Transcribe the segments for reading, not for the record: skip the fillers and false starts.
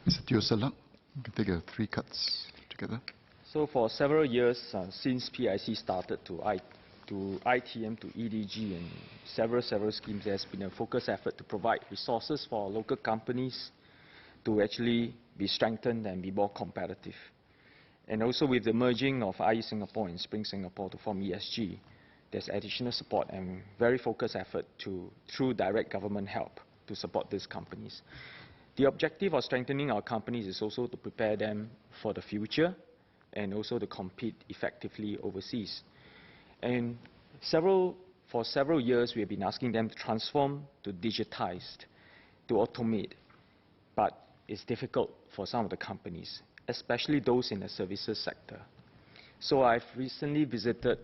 Mr. Teo Ser Luck, you can take 3 cuts together. So for several years since PIC started to ITM to EDG and several schemes, there has been a focused effort to provide resources for local companies to actually be strengthened and be more competitive. And also with the merging of IE Singapore and Spring Singapore to form ESG, there's additional support and very focused effort through direct government help to support these companies. The objective of strengthening our companies is also to prepare them for the future and also to compete effectively overseas. And for several years, we have been asking them to transform to digitized, to automate, but it's difficult for some of the companies, especially those in the services sector. So I've recently visited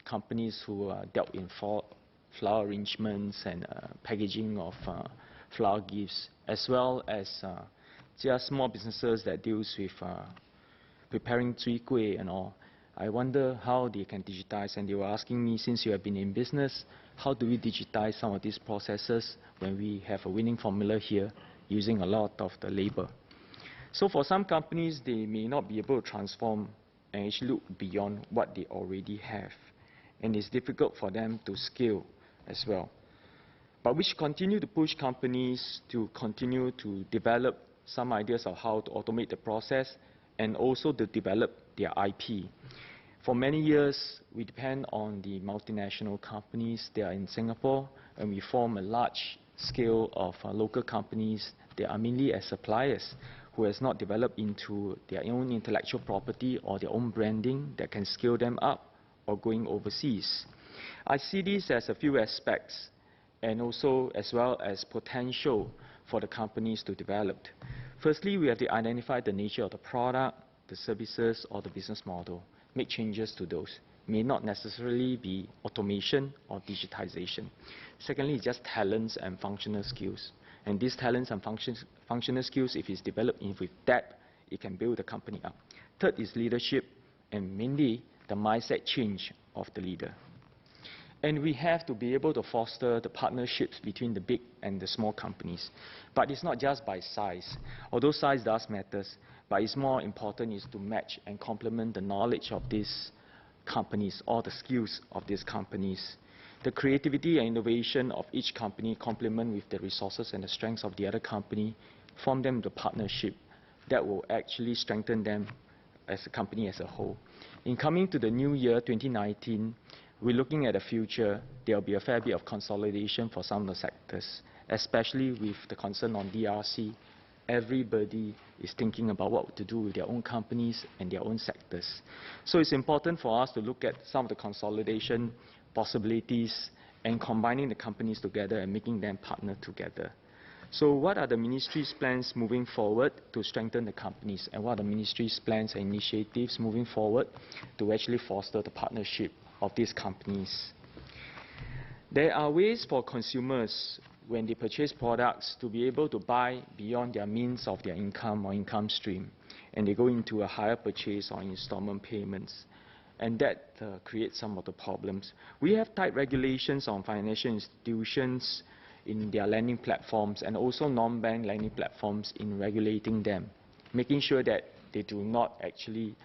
companies who dealt in flower arrangements and packaging of flower gifts, as well as just small businesses that deals with preparing cui kueh and all. I wonder how they can digitize, and they were asking me, since you have been in business, how do we digitize some of these processes when we have a winning formula here using a lot of the labor? So for some companies, they may not be able to transform and actually look beyond what they already have. And it's difficult for them to scale as well. But we should continue to push companies to continue to develop some ideas of how to automate the process and also to develop their IP. For many years, we depend on the multinational companies. They are in Singapore, and we form a large scale of local companies. They are mainly as suppliers who has not developed into their own intellectual property or their own branding that can scale them up or going overseas. I see this as a few aspects, and also as well as potential for the companies to develop. Firstly, we have to identify the nature of the product, the services, or the business model. Make changes to those. May not necessarily be automation or digitization. Secondly, just talents and functional skills. And these talents and functional skills, if it's developed with depth, it can build the company up. Third is leadership, and mainly the mindset change of the leader. And we have to be able to foster the partnerships between the big and the small companies. But it's not just by size. Although size does matter, but it's more important is to match and complement the knowledge of these companies or the skills of these companies. The creativity and innovation of each company complement with the resources and the strengths of the other company, form them into partnership that will actually strengthen them as a company as a whole. In coming to the new year, 2019, we're looking at the future. There will be a fair bit of consolidation for some of the sectors, especially with the concern on DRC. Everybody is thinking about what to do with their own companies and their own sectors. So it's important for us to look at some of the consolidation possibilities and combining the companies together and making them partner together. So what are the ministry's plans moving forward to strengthen the companies, and what are the ministry's plans and initiatives moving forward to actually foster the partnership of these companies? There are ways for consumers, when they purchase products, to be able to buy beyond their means of their income or income stream, and they go into a higher purchase or installment payments, and that creates some of the problems. We have tight regulations on financial institutions in their lending platforms and also non-bank lending platforms in regulating them, making sure that they do not actually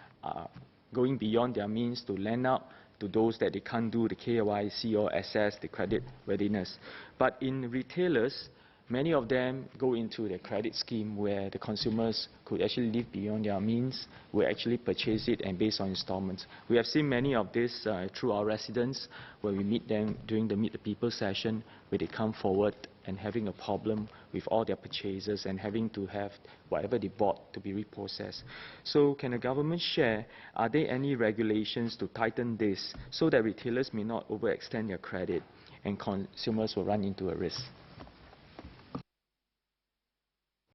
going beyond their means to lend out to those that they can't do the KYC or assess the credit readiness. But in retailers, many of them go into the credit scheme where the consumers could actually live beyond their means, will actually purchase it and based on installments. We have seen many of this through our residents, where we meet them during the Meet the People session, where they come forward and having a problem with all their purchases and having to have whatever they bought to be reprocessed. So can the government share, are there any regulations to tighten this so that retailers may not overextend their credit and consumers will run into a risk?